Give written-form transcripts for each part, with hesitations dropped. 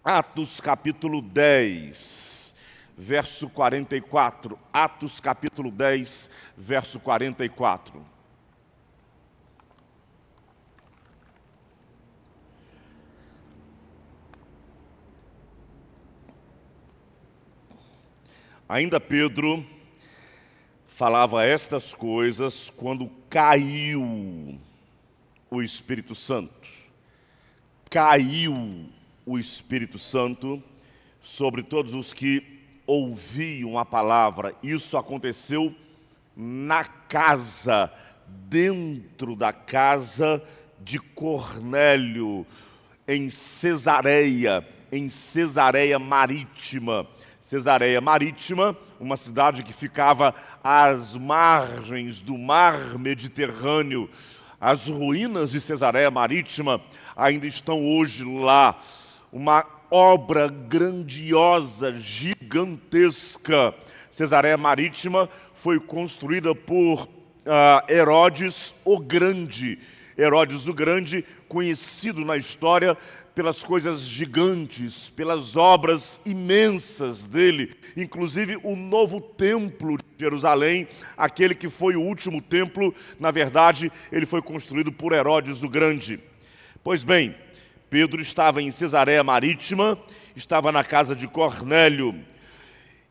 Atos capítulo 10, verso 44. Atos capítulo 10, verso 44. Ainda Pedro falava estas coisas quando caiu o Espírito Santo. Caiu o Espírito Santo sobre todos os que ouviam a palavra. Isso aconteceu na casa, dentro da casa de Cornélio, em Cesareia Marítima. Cesareia Marítima, uma cidade que ficava às margens do mar Mediterrâneo. As ruínas de Cesareia Marítima ainda estão hoje lá. Uma obra grandiosa, gigantesca. Cesareia Marítima foi construída por Herodes o Grande. Herodes o Grande, conhecido na história pelas coisas gigantes, pelas obras imensas dele, inclusive o novo templo de Jerusalém, aquele que foi o último templo, na verdade, ele foi construído por Herodes o Grande. Pois bem, Pedro estava em Cesareia Marítima, estava na casa de Cornélio,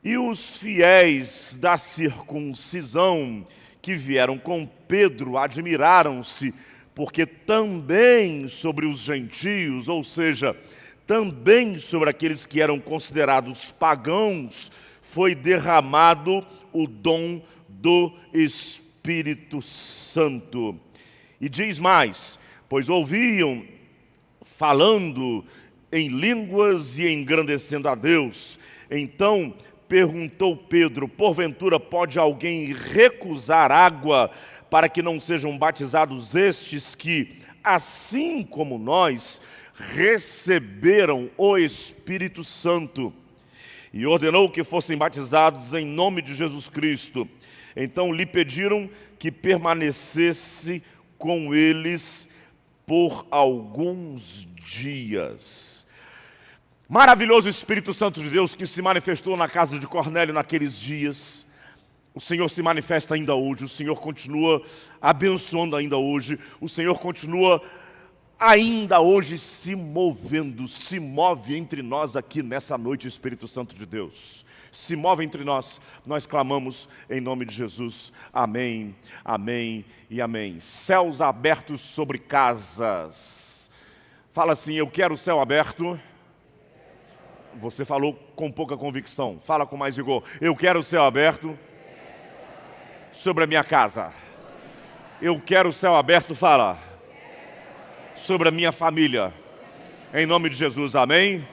e os fiéis da circuncisão que vieram com Pedro admiraram-se, porque também sobre os gentios, ou seja, também sobre aqueles que eram considerados pagãos, foi derramado o dom do Espírito Santo. E diz mais, pois ouviam falando em línguas e engrandecendo a Deus. Então perguntou Pedro, porventura pode alguém recusar água para que não sejam batizados estes que, assim como nós, receberam o Espírito Santo? E ordenou que fossem batizados em nome de Jesus Cristo. Então lhe pediram que permanecesse com eles por alguns dias. Maravilhoso Espírito Santo de Deus que se manifestou na casa de Cornélio naqueles dias. O Senhor se manifesta ainda hoje, o Senhor continua abençoando ainda hoje, o Senhor continua ainda hoje se movendo, se move entre nós aqui nessa noite, Espírito Santo de Deus. Se move entre nós, nós clamamos em nome de Jesus. Amém, amém e amém. Céus abertos sobre casas. Fala assim, eu quero o céu aberto. Você falou com pouca convicção, fala com mais vigor. Eu quero o céu aberto sobre a minha casa. Eu quero o céu aberto, fala, sobre a minha família. Em nome de Jesus, amém?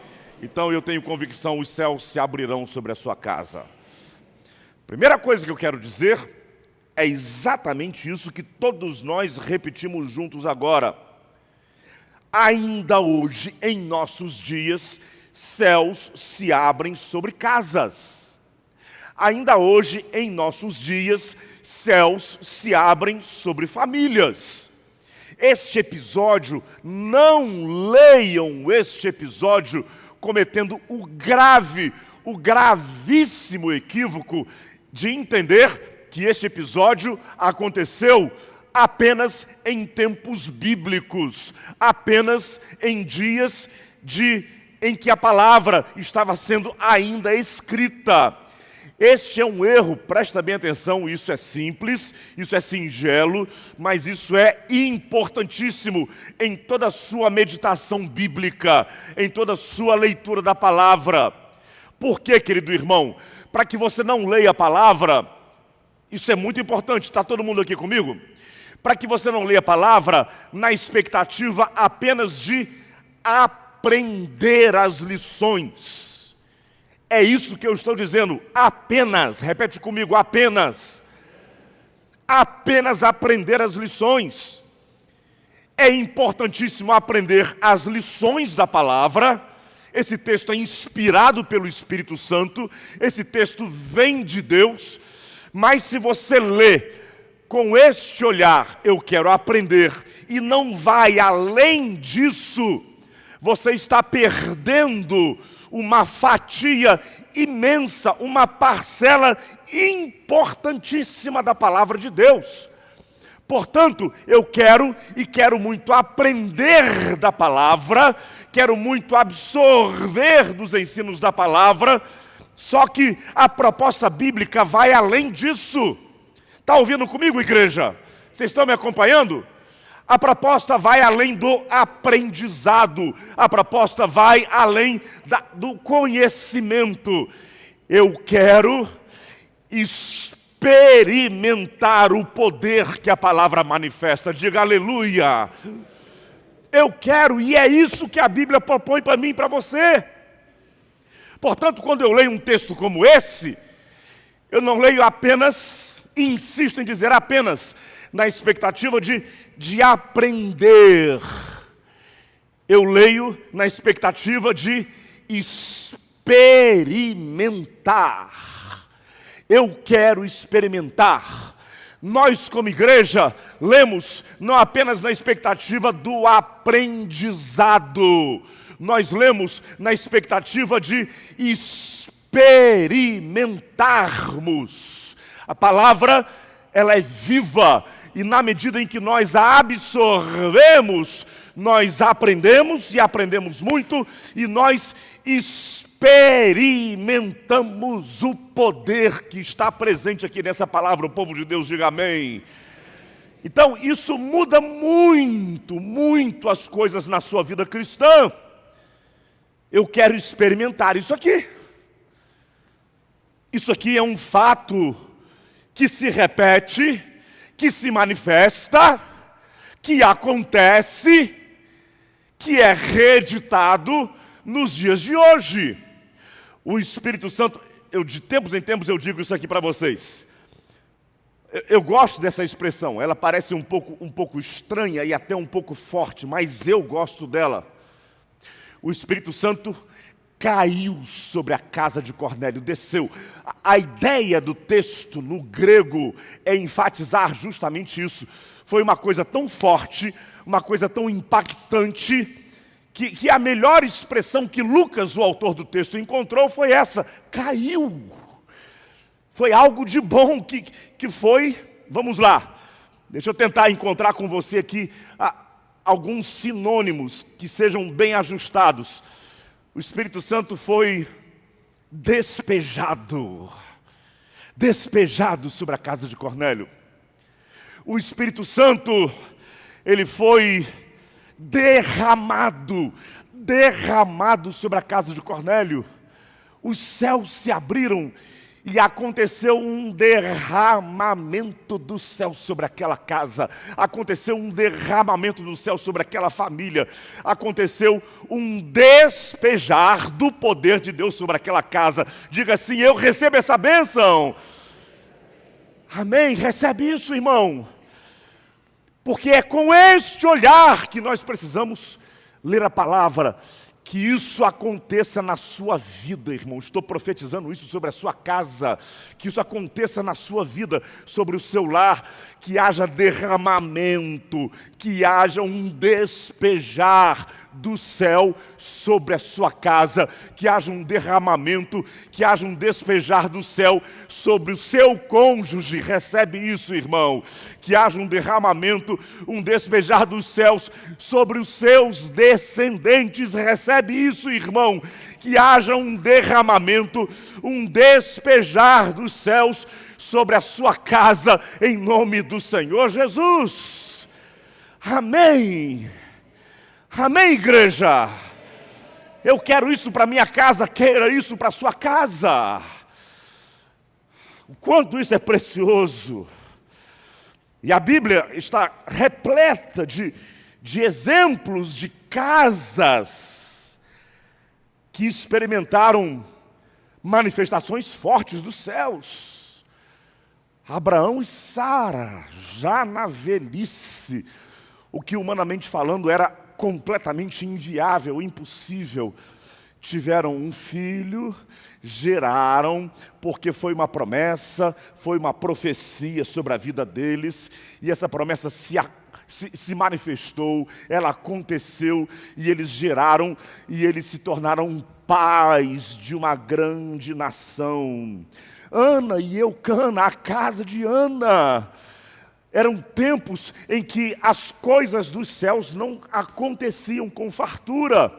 Então eu tenho convicção, os céus se abrirão sobre a sua casa. Primeira coisa que eu quero dizer é exatamente isso que todos nós repetimos juntos agora. Ainda hoje, em nossos dias, céus se abrem sobre casas. Ainda hoje, em nossos dias, céus se abrem sobre famílias. Este episódio, não leiam este episódio cometendo o gravíssimo equívoco de entender que este episódio aconteceu apenas em tempos bíblicos, apenas em dias em que a palavra estava sendo ainda escrita. Este é um erro, presta bem atenção, isso é simples, isso é singelo, mas isso é importantíssimo em toda a sua meditação bíblica, em toda a sua leitura da palavra. Por quê, querido irmão? Para que você não leia a palavra, isso é muito importante, está todo mundo aqui comigo? Para que você não leia a palavra na expectativa apenas de aprender as lições. É isso que eu estou dizendo, apenas, repete comigo, apenas aprender as lições. É importantíssimo aprender as lições da palavra. Esse texto é inspirado pelo Espírito Santo, esse texto vem de Deus, mas se você lê com este olhar, eu quero aprender, e não vai além disso, você está perdendo uma fatia imensa, uma parcela importantíssima da palavra de Deus. Portanto, eu quero muito aprender da palavra, quero muito absorver dos ensinos da palavra, só que a proposta bíblica vai além disso. Está ouvindo comigo, igreja? Vocês estão me acompanhando? A proposta vai além do aprendizado, a proposta vai além do conhecimento. Eu quero experimentar o poder que a palavra manifesta. Diga aleluia. Eu quero, e é isso que a Bíblia propõe para mim e para você. Portanto, quando eu leio um texto como esse, eu não leio apenas, insisto em dizer apenas, na expectativa de aprender. Eu leio na expectativa de experimentar. Eu quero experimentar. Nós, como igreja, lemos não apenas na expectativa do aprendizado, nós lemos na expectativa de experimentarmos. A palavra, ela é viva, e na medida em que nós a absorvemos, nós aprendemos, e aprendemos muito, e nós experimentamos o poder que está presente aqui nessa palavra. O povo de Deus diga amém. Então, isso muda muito, muito as coisas na sua vida cristã. Eu quero experimentar isso aqui. Isso aqui é um fato que se repete, que se manifesta, que acontece, que é reeditado nos dias de hoje. O Espírito Santo, de tempos em tempos eu digo isso aqui para vocês. Eu gosto dessa expressão, ela parece um pouco estranha e até um pouco forte, mas eu gosto dela. O Espírito Santo caiu sobre a casa de Cornélio, desceu. A ideia do texto no grego é enfatizar justamente isso. Foi uma coisa tão forte, uma coisa tão impactante, que a melhor expressão que Lucas, o autor do texto, encontrou foi essa: caiu. Foi algo de bom que foi, vamos lá, deixa eu tentar encontrar com você aqui alguns sinônimos que sejam bem ajustados. O Espírito Santo foi despejado sobre a casa de Cornélio. O Espírito Santo, ele foi derramado sobre a casa de Cornélio. Os céus se abriram e aconteceu um derramamento do céu sobre aquela casa. Aconteceu um derramamento do céu sobre aquela família. Aconteceu um despejar do poder de Deus sobre aquela casa. Diga assim: eu recebo essa bênção. Amém? Recebe isso, irmão. Porque é com este olhar que nós precisamos ler a palavra. Que isso aconteça na sua vida, irmão. Estou profetizando isso sobre a sua casa. Que isso aconteça na sua vida, sobre o seu lar. Que haja derramamento, que haja um despejar do céu sobre a sua casa. Que haja um derramamento, que haja um despejar do céu sobre o seu cônjuge. Recebe isso, irmão. Que haja um derramamento, um despejar dos céus sobre os seus descendentes. Recebe isso, irmão. Que haja um derramamento, um despejar dos céus sobre a sua casa, em nome do Senhor Jesus. Amém. Amém, igreja. Eu quero isso para minha casa, queira isso para a sua casa. O quanto isso é precioso. E a Bíblia está repleta de exemplos de casas que experimentaram manifestações fortes dos céus. Abraão e Sara, já na velhice, o que humanamente falando era completamente inviável, impossível. tiveram um filho, geraram, porque foi uma promessa, foi uma profecia sobre a vida deles, e essa promessa se manifestou, ela aconteceu, e eles geraram, e eles se tornaram pais de uma grande nação. Ana e Eucana, a casa de Ana. Eram tempos em que as coisas dos céus não aconteciam com fartura.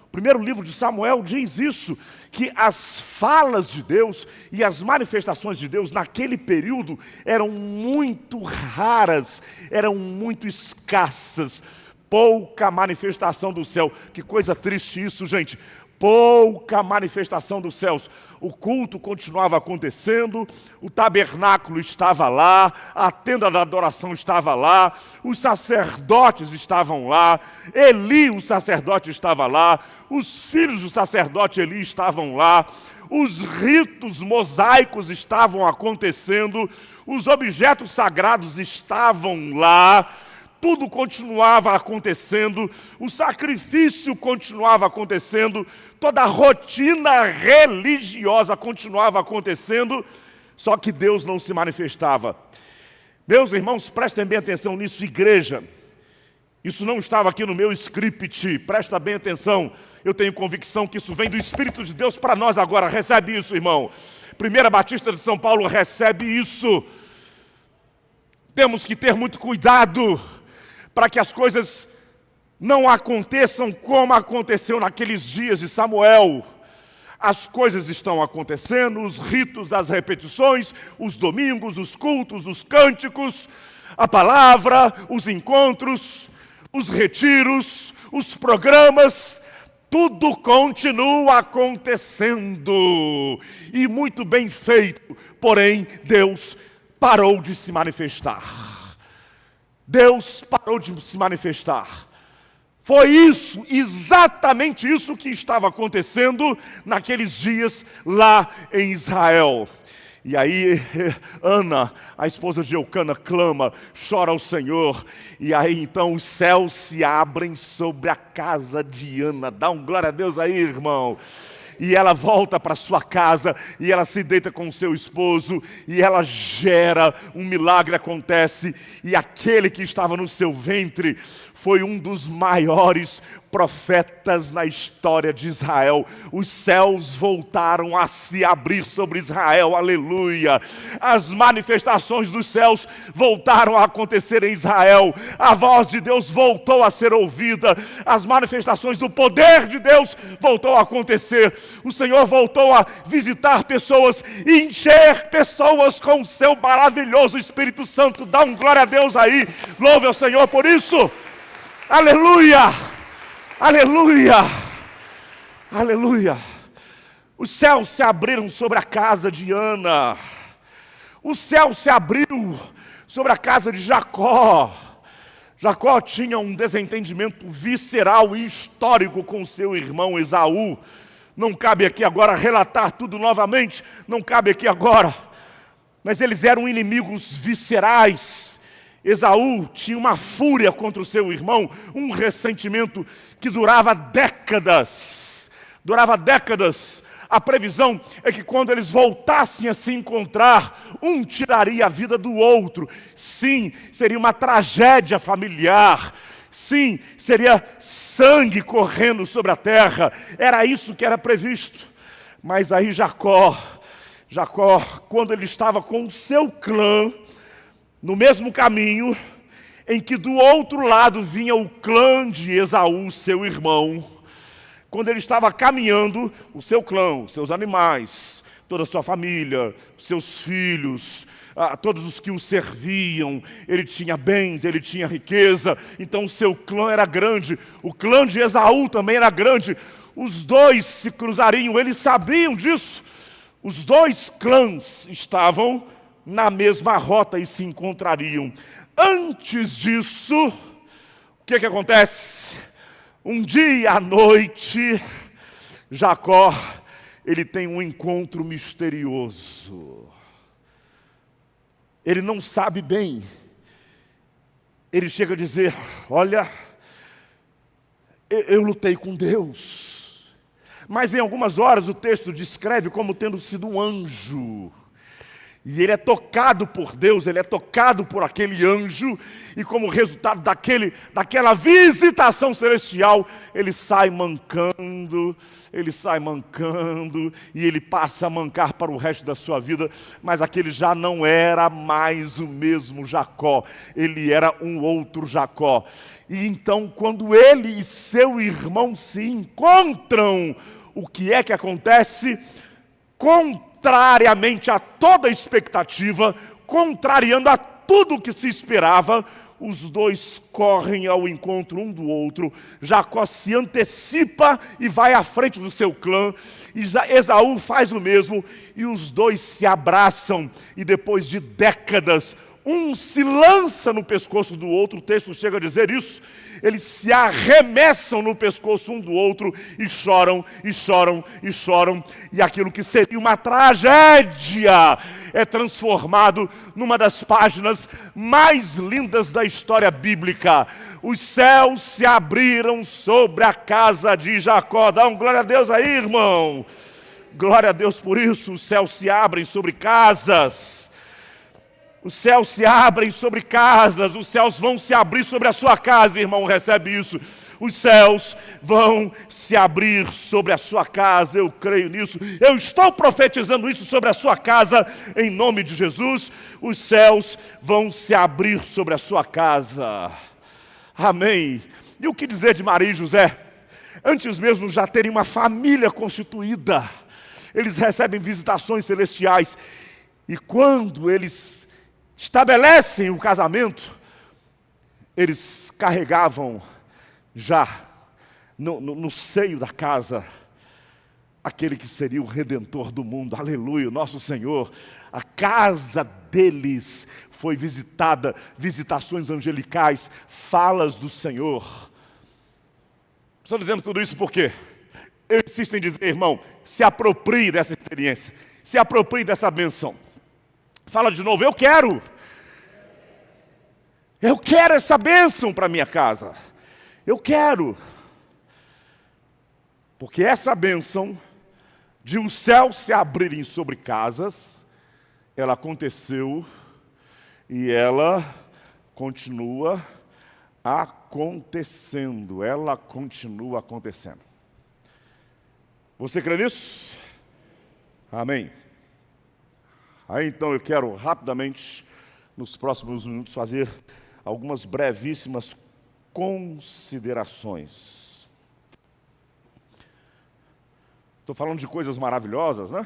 O primeiro livro de Samuel diz isso, que as falas de Deus e as manifestações de Deus naquele período eram muito raras, eram muito escassas. Pouca manifestação do céu. Que coisa triste isso, gente. Pouca manifestação dos céus. O culto continuava acontecendo, o tabernáculo estava lá, a tenda da adoração estava lá, os sacerdotes estavam lá, Eli, o sacerdote, estava lá, os filhos do sacerdote Eli estavam lá, os ritos mosaicos estavam acontecendo, os objetos sagrados estavam lá, tudo continuava acontecendo, o sacrifício continuava acontecendo, toda a rotina religiosa continuava acontecendo, só que Deus não se manifestava. Meus irmãos, prestem bem atenção nisso, igreja. Isso não estava aqui no meu script, presta bem atenção. Eu tenho convicção que isso vem do Espírito de Deus para nós agora. Recebe isso, irmão. Primeira Batista de São Paulo recebe isso. Temos que ter muito cuidado para que as coisas não aconteçam como aconteceu naqueles dias de Samuel. As coisas estão acontecendo, os ritos, as repetições, os domingos, os cultos, os cânticos, a palavra, os encontros, os retiros, os programas, tudo continua acontecendo. E muito bem feito, porém Deus parou de se manifestar. Deus parou de se manifestar. Foi isso, exatamente isso que estava acontecendo naqueles dias lá em Israel. E aí Ana, a esposa de Eucana, clama, chora ao Senhor. E aí então os céus se abrem sobre a casa de Ana. Dá um glória a Deus aí, irmão. E ela volta para sua casa, e ela se deita com o seu esposo, e ela gera, um milagre acontece, e aquele que estava no seu ventre foi um dos maiores profetas na história de Israel. Os céus voltaram a se abrir sobre Israel, aleluia. As manifestações dos céus voltaram a acontecer em Israel. A voz de Deus voltou a ser ouvida. As manifestações do poder de Deus voltou a acontecer. O Senhor voltou a visitar pessoas e encher pessoas com o seu maravilhoso Espírito Santo. Dá um glória a Deus aí. Louve ao Senhor por isso. Aleluia! Aleluia! Aleluia! Os céus se abriram sobre a casa de Ana. O céu se abriu sobre a casa de Jacó. Jacó tinha um desentendimento visceral e histórico com seu irmão Esaú. Não cabe aqui agora relatar tudo novamente, não cabe aqui agora. Mas eles eram inimigos viscerais. Esaú tinha uma fúria contra o seu irmão, um ressentimento que durava décadas. Durava décadas. A previsão é que quando eles voltassem a se encontrar, um tiraria a vida do outro. Sim, seria uma tragédia familiar. Sim, seria sangue correndo sobre a terra. Era isso que era previsto. Mas aí Jacó, quando ele estava com o seu clã, no mesmo caminho em que do outro lado vinha o clã de Esaú, seu irmão, quando ele estava caminhando, o seu clã, os seus animais, toda a sua família, os seus filhos, todos os que o serviam, ele tinha bens, ele tinha riqueza, então o seu clã era grande, o clã de Esaú também era grande, os dois se cruzariam, eles sabiam disso, os dois clãs estavam na mesma rota e se encontrariam. Antes disso, o que acontece? Um dia à noite, Jacó, ele tem um encontro misterioso. Ele não sabe bem. Ele chega a dizer, olha, eu lutei com Deus, mas em algumas horas o texto descreve como tendo sido um anjo. E ele é tocado por Deus, ele é tocado por aquele anjo, e como resultado daquela visitação celestial, ele sai mancando, e ele passa a mancar para o resto da sua vida, mas aquele já não era mais o mesmo Jacó, ele era um outro Jacó. E então, quando ele e seu irmão se encontram, o que é que acontece? Contrariamente a toda expectativa, contrariando a tudo o que se esperava, os dois correm ao encontro um do outro. Jacó se antecipa e vai à frente do seu clã. Esaú faz o mesmo e os dois se abraçam. E depois de décadas, um se lança no pescoço do outro, o texto chega a dizer isso, eles se arremessam no pescoço um do outro e choram, e choram, e choram, e aquilo que seria uma tragédia é transformado numa das páginas mais lindas da história bíblica. Os céus se abriram sobre a casa de Jacó. Dá um glória a Deus aí, irmão. Glória a Deus por isso. Os céus se abrem sobre casas. Os céus se abrem sobre casas, os céus vão se abrir sobre a sua casa, irmão, recebe isso. Os céus vão se abrir sobre a sua casa, eu creio nisso. Eu estou profetizando isso sobre a sua casa, em nome de Jesus. Os céus vão se abrir sobre a sua casa. Amém. E o que dizer de Maria e José? Antes mesmo já terem uma família constituída, eles recebem visitações celestiais. E quando eles estabelecem o casamento, eles carregavam já no seio da casa aquele que seria o Redentor do mundo, aleluia, o nosso Senhor. A casa deles foi visitada, visitações angelicais, falas do Senhor. Estou dizendo tudo isso porque eu insisto em dizer, irmão, se aproprie dessa experiência, se aproprie dessa bênção. Fala de novo, eu quero essa bênção para minha casa. Eu quero. Porque essa bênção de os céus se abrirem sobre casas, ela aconteceu e ela continua acontecendo. Ela continua acontecendo. Você crê nisso? Amém. Aí então eu quero rapidamente, nos próximos minutos, fazer algumas brevíssimas considerações. Estou falando de coisas maravilhosas, né?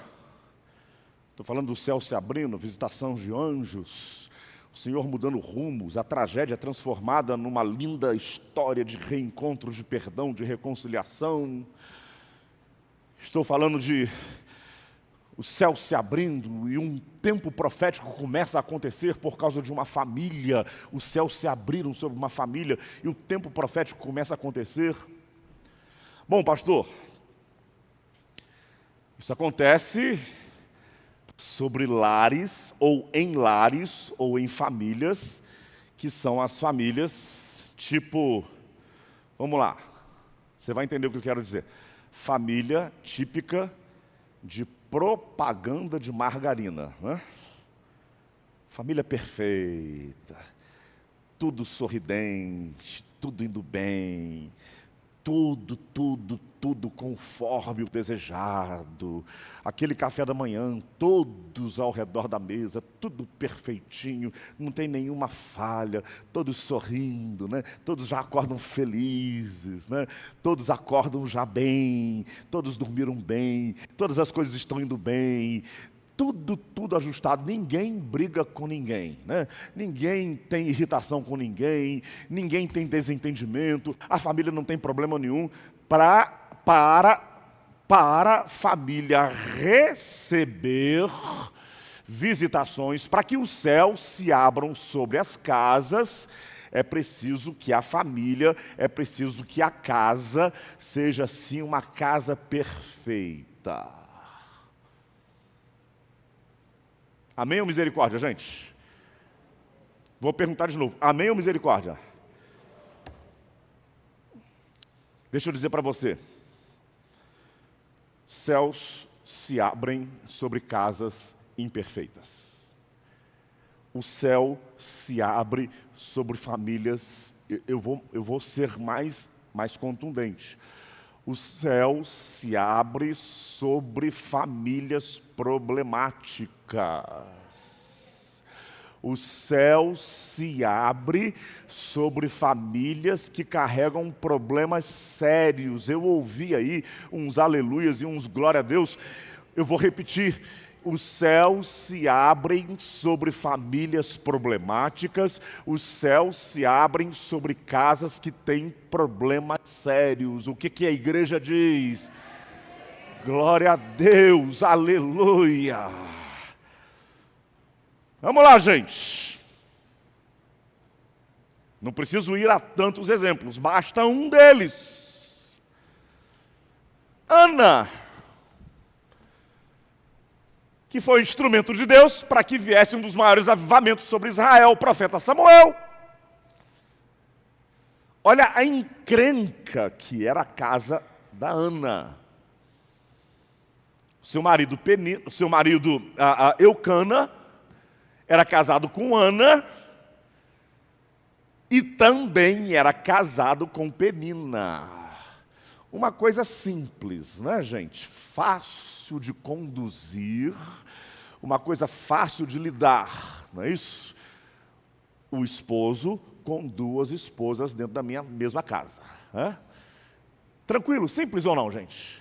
Estou falando do céu se abrindo, visitação de anjos, o Senhor mudando rumos, a tragédia transformada numa linda história de reencontro, de perdão, de reconciliação. Estou falando de o céu se abrindo e um tempo profético começa a acontecer por causa de uma família. Os céus se abriram sobre uma família e o tempo profético começa a acontecer. Bom, pastor, isso acontece sobre lares, ou em famílias, que são as famílias tipo, vamos lá, você vai entender o que eu quero dizer. Família típica de propaganda de margarina, né? Família perfeita, tudo sorridente, tudo indo bem, tudo conforme o desejado. Aquele café da manhã, todos ao redor da mesa, tudo perfeitinho, não tem nenhuma falha, todos sorrindo, né? Todos já acordam felizes, né? Todos acordam já bem, todos dormiram bem, todas as coisas estão indo bem. Tudo ajustado, ninguém briga com ninguém, né? Ninguém tem irritação com ninguém, ninguém tem desentendimento, a família não tem problema nenhum para a família receber visitações, para que os céus se abram sobre as casas. É preciso que a família, é preciso que a casa seja sim uma casa perfeita. Amém ou misericórdia, gente? Vou perguntar de novo. Amém ou misericórdia? Deixa eu dizer para você. céus se abrem sobre casas imperfeitas. O céu se abre sobre famílias. Eu vou ser mais contundente. O céu se abre sobre famílias problemáticas. O céu se abre sobre famílias que carregam problemas sérios. Eu ouvi aí uns aleluias e uns glória a Deus. Eu vou repetir. Os céus se abrem sobre famílias problemáticas. Os céus se abrem sobre casas que têm problemas sérios. O que a igreja diz? Glória a Deus, aleluia. Vamos lá, gente. Não preciso ir a tantos exemplos, basta um deles. Ana, que foi instrumento de Deus para que viesse um dos maiores avivamentos sobre Israel, o profeta Samuel. Olha a encrenca que era a casa da Ana. Seu marido Eucana era casado com Ana e também era casado com Penina. Uma coisa simples, né, gente? Fácil de conduzir, uma coisa fácil de lidar, não é isso? O esposo com duas esposas dentro da minha mesma casa. Né? Tranquilo, simples ou não, gente?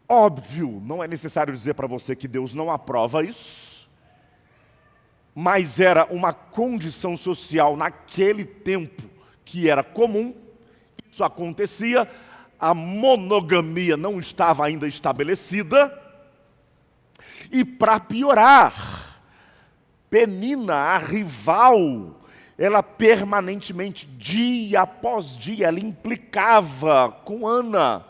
Óbvio, não é necessário dizer para você que Deus não aprova isso, mas era uma condição social naquele tempo que era comum, isso acontecia, a monogamia não estava ainda estabelecida, e para piorar, Penina, a rival, ela permanentemente, dia após dia, ela implicava com Ana,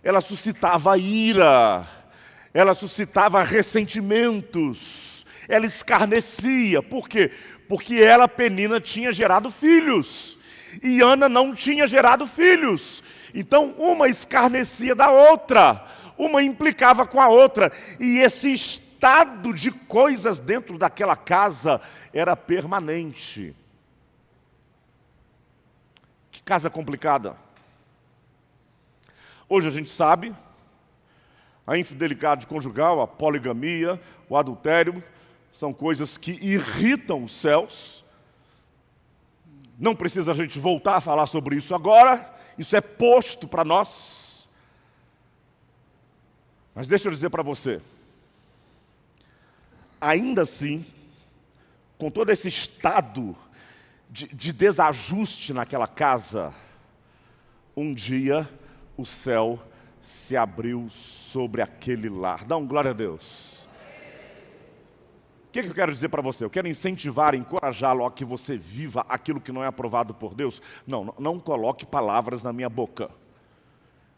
ela suscitava ira, ela suscitava ressentimentos, ela escarnecia. Por quê? Porque ela, Penina, tinha gerado filhos, e Ana não tinha gerado filhos. Então, uma escarnecia da outra, uma implicava com a outra, e esse estado de coisas dentro daquela casa era permanente. Que casa complicada. Hoje a gente sabe, a infidelidade conjugal, a poligamia, o adultério, são coisas que irritam os céus. Não precisa a gente voltar a falar sobre isso agora, isso é posto para nós. Mas deixa eu dizer para você, ainda assim, com todo esse estado de desajuste naquela casa, um dia o céu se abriu sobre aquele lar. Dá um glória a Deus. O que eu quero dizer para você? Eu quero incentivar, encorajá-lo a que você viva aquilo que não é aprovado por Deus. Não coloque palavras na minha boca.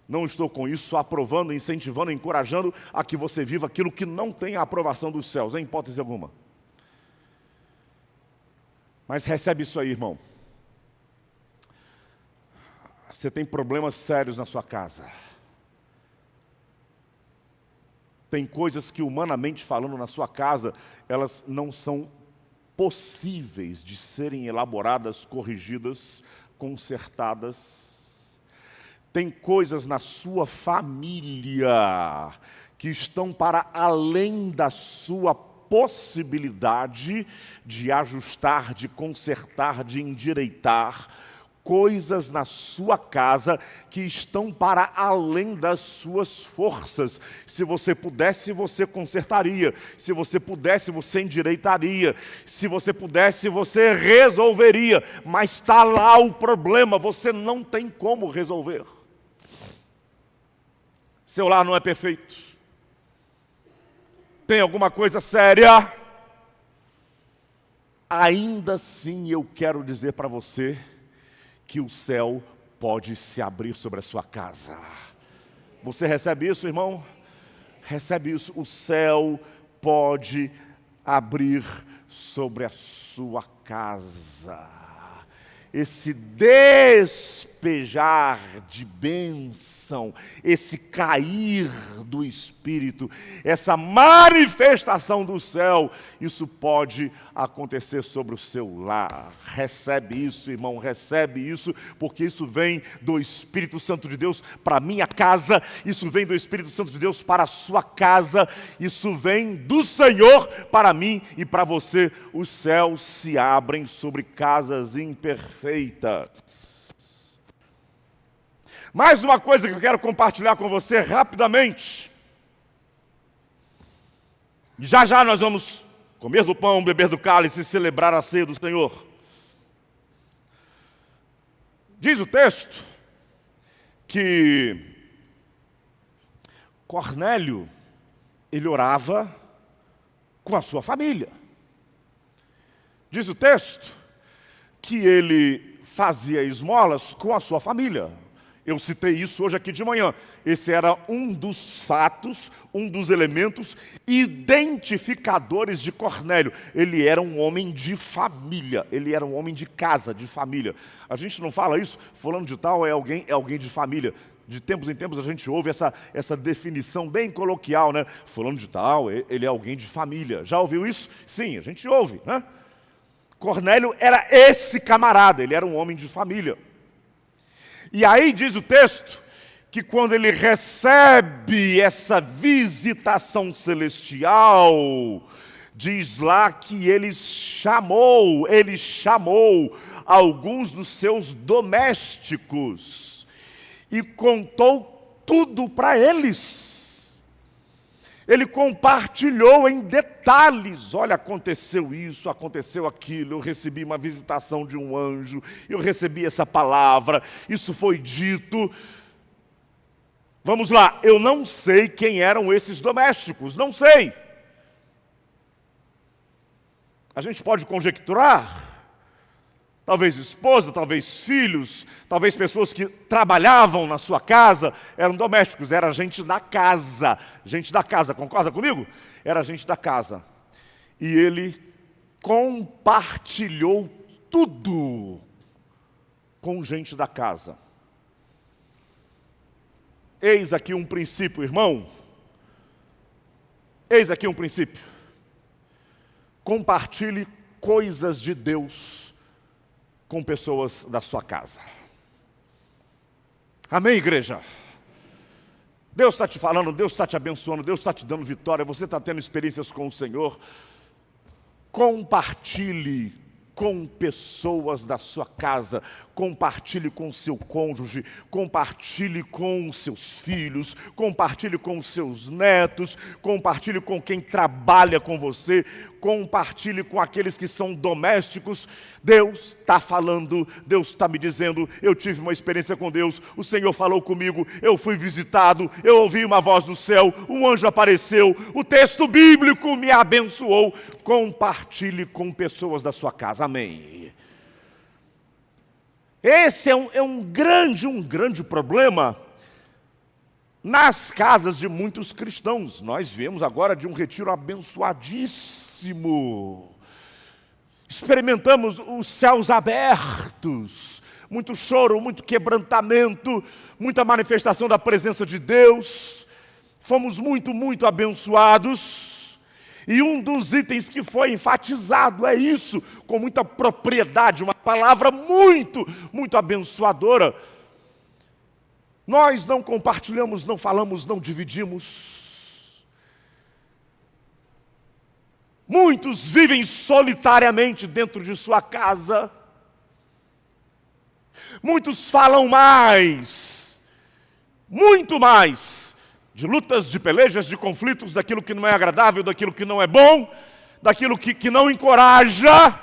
Não estou com isso aprovando, incentivando, encorajando a que você viva aquilo que não tem a aprovação dos céus, em hipótese alguma. Mas recebe isso aí, irmão. Você tem problemas sérios na sua casa. Tem coisas que, humanamente falando, na sua casa, elas não são possíveis de serem elaboradas, corrigidas, consertadas. Tem coisas na sua família que estão para além da sua possibilidade de ajustar, de consertar, de endireitar. Coisas na sua casa que estão para além das suas forças. Se você pudesse, você consertaria. Se você pudesse, você endireitaria. Se você pudesse, você resolveria. Mas está lá o problema, você não tem como resolver. Seu lar não é perfeito. Tem alguma coisa séria? Ainda assim, eu quero dizer para você que o céu pode se abrir sobre a sua casa. Você recebe isso, irmão? Recebe isso. O céu pode abrir sobre a sua casa. Esse despejar de bênção, esse cair do Espírito, essa manifestação do céu, isso pode acontecer sobre o seu lar. Recebe isso, irmão, recebe isso, porque isso vem do Espírito Santo de Deus para a minha casa, isso vem do Espírito Santo de Deus para a sua casa, isso vem do Senhor para mim e para você. Os céus se abrem sobre casas imperfeitas. Mais uma coisa que eu quero compartilhar com você rapidamente. Já já nós vamos comer do pão, beber do cálice e celebrar a ceia do Senhor. Diz o texto que Cornélio, ele orava com a sua família. Diz o texto que ele fazia esmolas com a sua família. Eu citei isso hoje aqui de manhã. Esse era um dos fatos, um dos elementos identificadores de Cornélio. Ele era um homem de família, ele era um homem de casa, de família. A gente não fala isso, fulano de tal é alguém de família. De tempos em tempos a gente ouve essa definição bem coloquial, né? Fulano de tal, ele é alguém de família. Já ouviu isso? Sim, a gente ouve, né? Cornélio era esse camarada, ele era um homem de família. E aí diz o texto que quando ele recebe essa visitação celestial, diz lá que ele chamou alguns dos seus domésticos e contou tudo para eles. Ele compartilhou em detalhes. Olha, aconteceu isso, aconteceu aquilo, eu recebi uma visitação de um anjo, eu recebi essa palavra, isso foi dito. Vamos lá, eu não sei quem eram esses domésticos, não sei. A gente pode conjecturar. Talvez esposa, talvez filhos, talvez pessoas que trabalhavam na sua casa, eram domésticos, era gente da casa, concorda comigo? Era gente da casa. E ele compartilhou tudo com gente da casa. Eis aqui um princípio, irmão. Eis aqui um princípio. Compartilhe coisas de Deus com pessoas da sua casa. Amém, igreja? Deus está te falando, Deus está te abençoando, Deus está te dando vitória, você está tendo experiências com o Senhor. Compartilhe com pessoas da sua casa, compartilhe com o seu cônjuge, compartilhe com os seus filhos, compartilhe com os seus netos, compartilhe com quem trabalha com você, compartilhe com aqueles que são domésticos. Deus está falando, Deus está me dizendo, eu tive uma experiência com Deus, o Senhor falou comigo, eu fui visitado, eu ouvi uma voz do céu, um anjo apareceu, o texto bíblico me abençoou. Compartilhe com pessoas da sua casa. Amém. Esse é um grande problema nas casas de muitos cristãos. Nós viemos agora de um retiro abençoadíssimo. Experimentamos os céus abertos, muito choro, muito quebrantamento, muita manifestação da presença de Deus. Fomos muito abençoados. E um dos itens que foi enfatizado é isso, com muita propriedade, uma palavra muito abençoadora. Nós não compartilhamos, não falamos, não dividimos. Muitos vivem solitariamente dentro de sua casa. Muitos falam muito mais, de lutas, de pelejas, de conflitos, daquilo que não é agradável, daquilo que não é bom, daquilo que não encoraja.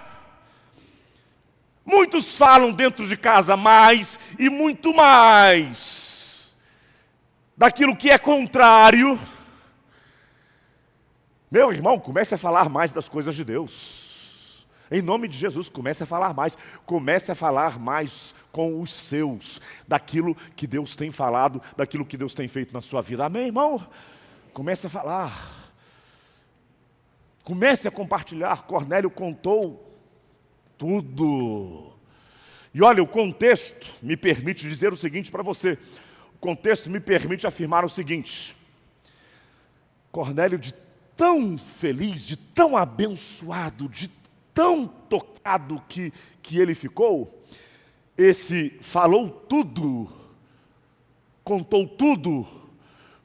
Muitos falam dentro de casa mais e muito mais daquilo que é contrário. Meu irmão, comece a falar mais das coisas de Deus. Em nome de Jesus, comece a falar mais. Comece a falar mais com os seus, daquilo que Deus tem falado, daquilo que Deus tem feito na sua vida. Amém, irmão? Comece a falar. Comece a compartilhar. Cornélio contou tudo. E olha, o contexto me permite dizer o seguinte para você. O contexto me permite afirmar o seguinte: Cornélio, de tão feliz, de tão abençoado, de tão tocado que ele ficou, esse falou tudo, contou tudo,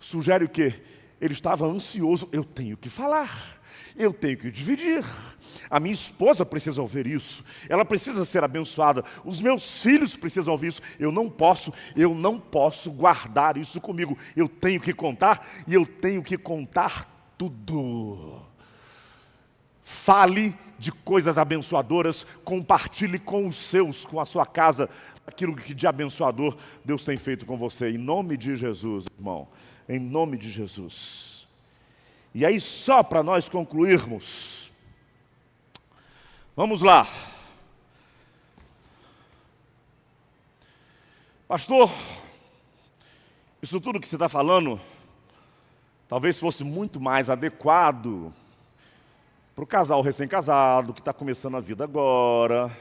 sugere o quê? Ele estava ansioso. Eu tenho que falar, eu tenho que dividir. A minha esposa precisa ouvir isso, ela precisa ser abençoada, os meus filhos precisam ouvir isso. Eu não posso guardar isso comigo. Eu tenho que contar, e eu tenho que contar tudo. Fale de coisas abençoadoras, compartilhe com os seus, com a sua casa, aquilo que de abençoador Deus tem feito com você, em nome de Jesus, irmão, em nome de Jesus. E aí, só para nós concluirmos, vamos lá. Pastor, isso tudo que você está falando, talvez fosse muito mais adequado para o casal recém-casado, que está começando a vida agora,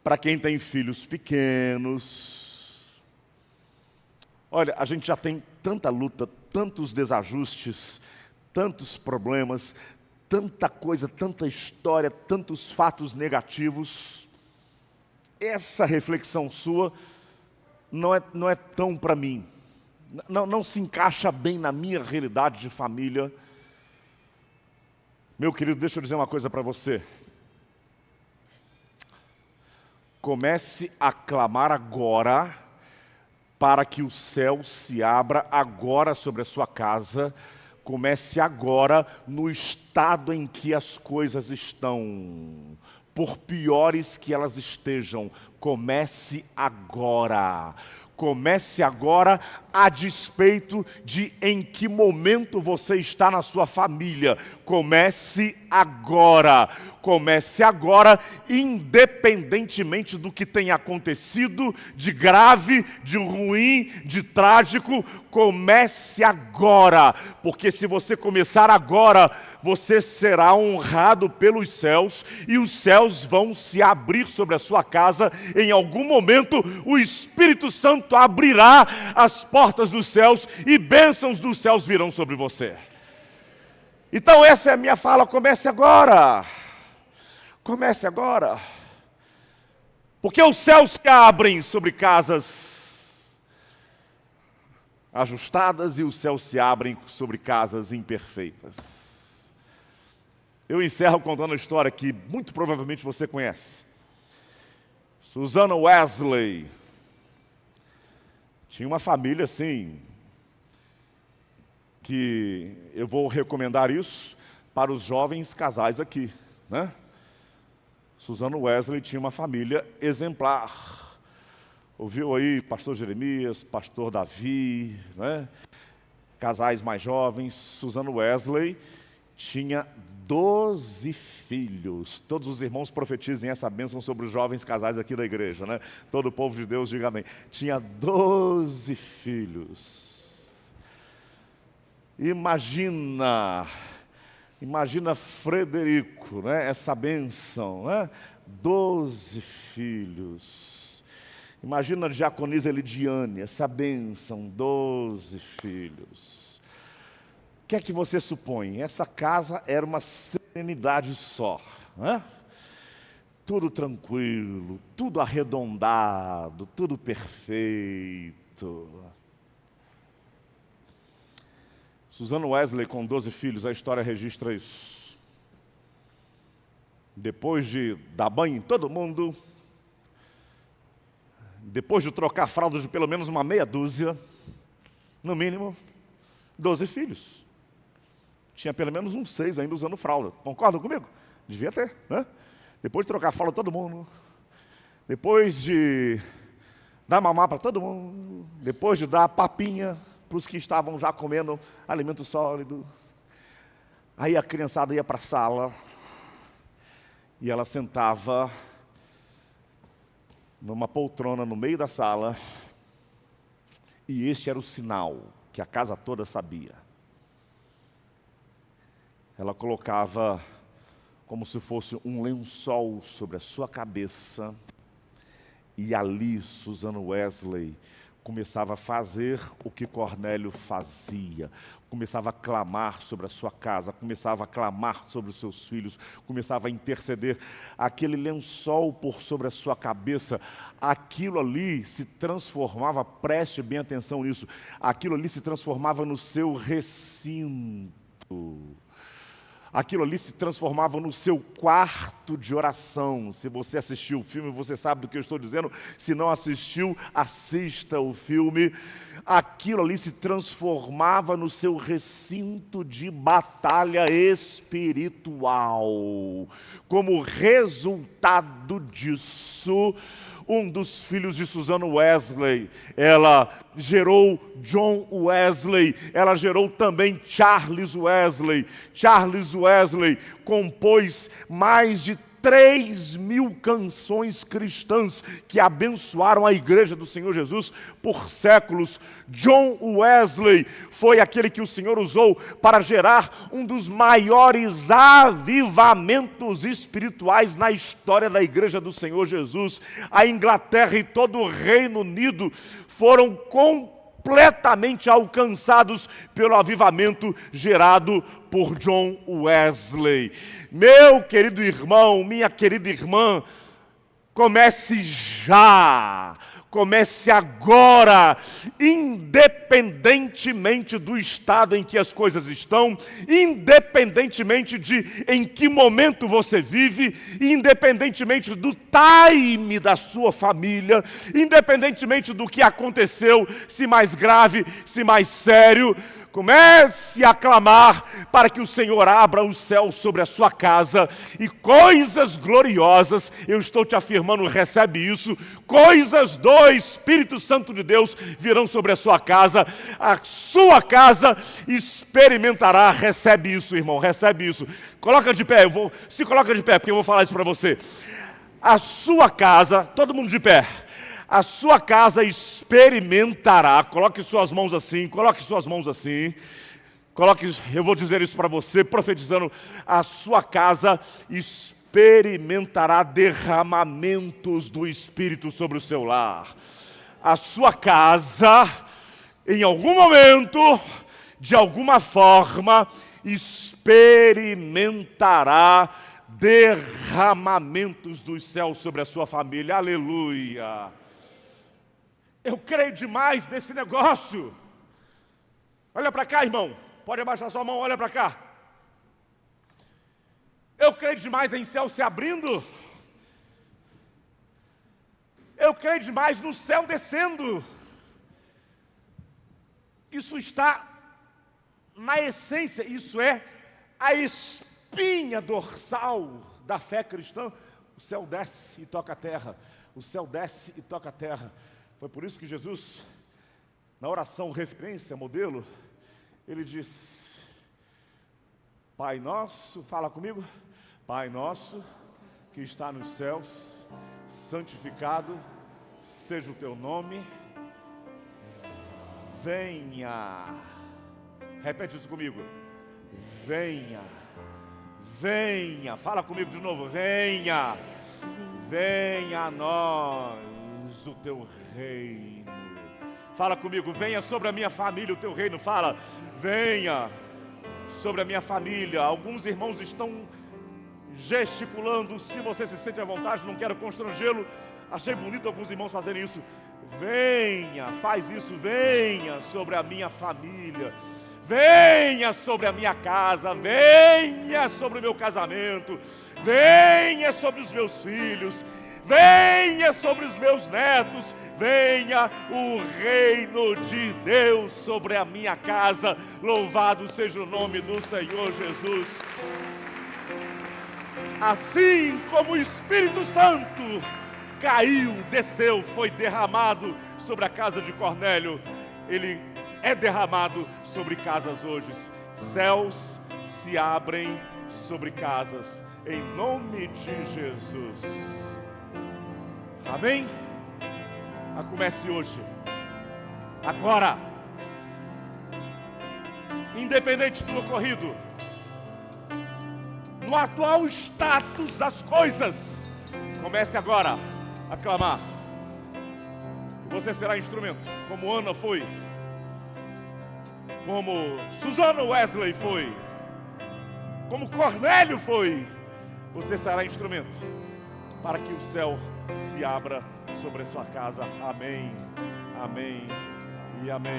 para quem tem filhos pequenos. Olha, a gente já tem tanta luta, tantos desajustes, tantos problemas, tanta coisa, tanta história, tantos fatos negativos. Essa reflexão sua não é tão para mim. Não se encaixa bem na minha realidade de família. Meu querido, deixa eu dizer uma coisa para você. Comece a clamar agora, para que o céu se abra agora sobre a sua casa. Comece agora no estado em que as coisas estão. Por piores que elas estejam, comece agora. Comece agora, a despeito de em que momento você está na sua família. Comece agora. Comece agora, independentemente do que tenha acontecido, de grave, de ruim, de trágico. Comece agora, porque se você começar agora, você será honrado pelos céus, e os céus vão se abrir sobre a sua casa. Em algum momento, o Espírito Santo abrirá as portas dos céus, e bênçãos dos céus virão sobre você. Então essa é a minha fala. Comece agora. Comece agora. Porque os céus se abrem sobre casas ajustadas, e os céus se abrem sobre casas imperfeitas. Eu encerro contando uma história que muito provavelmente você conhece. Susana Wesley tinha uma família assim, que eu vou recomendar isso para os jovens casais aqui, né? Susana Wesley tinha uma família exemplar. Ouviu aí pastor Jeremias, pastor Davi, né? Casais mais jovens. Susana Wesley tinha 12 filhos. Todos os irmãos profetizem essa bênção sobre os jovens casais aqui da igreja, né? Todo o povo de Deus diga amém. Tinha 12 filhos. Imagina Frederico, né? Essa bênção, né? 12 filhos. Imagina a diaconisa Elidiane, essa bênção, 12 filhos. O que é que você supõe? Essa casa era uma serenidade só, né? Tudo tranquilo, tudo arredondado, tudo perfeito. Susana Wesley com 12 filhos, a história registra isso. Depois de dar banho em todo mundo, depois de trocar fraldas de pelo menos uma meia dúzia, no mínimo, 12 filhos. Tinha pelo menos uns 6 ainda usando fralda. Concordam comigo? Devia ter, né? Depois de trocar fralda todo mundo, depois de dar mamar para todo mundo, depois de dar papinha para os que estavam já comendo alimento sólido. Aí a criançada ia para a sala, e ela sentava numa poltrona no meio da sala, e este era o sinal que a casa toda sabia. Ela colocava como se fosse um lençol sobre a sua cabeça, e ali Susana Wesley começava a fazer o que Cornélio fazia, começava a clamar sobre a sua casa, começava a clamar sobre os seus filhos, começava a interceder. Aquele lençol por sobre a sua cabeça, aquilo ali se transformava, preste bem atenção nisso, aquilo ali se transformava no seu recinto. Aquilo ali se transformava no seu quarto de oração. Se você assistiu o filme, você sabe do que eu estou dizendo. Se não assistiu, assista o filme. Aquilo ali se transformava no seu recinto de batalha espiritual. Como resultado disso, um dos filhos de Susana Wesley, ela gerou John Wesley, ela gerou também Charles Wesley. Charles Wesley compôs mais de 3.000 canções cristãs que abençoaram a igreja do Senhor Jesus por séculos. John Wesley foi aquele que o Senhor usou para gerar um dos maiores avivamentos espirituais na história da igreja do Senhor Jesus. A Inglaterra e todo o Reino Unido foram completamente alcançados pelo avivamento gerado por John Wesley. Meu querido irmão, minha querida irmã, comece já, comece agora, independentemente do estado em que as coisas estão, independentemente de em que momento você vive, independentemente do time da sua família, independentemente do que aconteceu, se mais grave, se mais sério, comece a clamar para que o Senhor abra os céus sobre a sua casa e coisas gloriosas, eu estou te afirmando, recebe isso, coisas do Espírito Santo de Deus virão sobre a sua casa experimentará, recebe isso, irmão, recebe isso. Coloca de pé, se coloca de pé, porque eu vou falar isso para você. A sua casa, todo mundo de pé. A sua casa experimentará, coloque suas mãos assim, eu vou dizer isso para você, profetizando, a sua casa experimentará derramamentos do Espírito sobre o seu lar. A sua casa, em algum momento, de alguma forma, experimentará derramamentos dos céus sobre a sua família. Aleluia! Eu creio demais nesse negócio. Olha para cá, irmão. Pode abaixar sua mão, olha para cá. Eu creio demais em céu se abrindo. Eu creio demais no céu descendo. Isso está na essência, isso é a espinha dorsal da fé cristã. O céu desce e toca a terra. O céu desce e toca a terra. Foi por isso que Jesus, na oração referência, modelo, ele diz: Pai nosso, fala comigo, Pai nosso que está nos céus, santificado seja o teu nome, venha, repete isso comigo, venha, venha, fala comigo de novo, venha, venha a nós o teu reino. Fala comigo, venha sobre a minha família o teu reino. Fala, venha sobre a minha família. Alguns irmãos estão gesticulando. Se você se sente à vontade, não quero constrangê-lo. Achei bonito alguns irmãos fazerem isso. Venha, faz isso, venha sobre a minha família. Venha sobre a minha casa, venha sobre o meu casamento, venha sobre os meus filhos, venha sobre os meus netos, venha o reino de Deus sobre a minha casa. Louvado seja o nome do Senhor Jesus. Assim como o Espírito Santo caiu, desceu, foi derramado sobre a casa de Cornélio, ele é derramado sobre casas hoje. Céus se abrem sobre casas, em nome de Jesus. Amém? Comece hoje, agora, independente do ocorrido, no atual status das coisas. Comece agora a clamar. Você será instrumento, como Ana foi, como Susana Wesley foi, como Cornélio foi. Você será instrumento para que o céu se abra sobre a sua casa. Amém, amém e amém.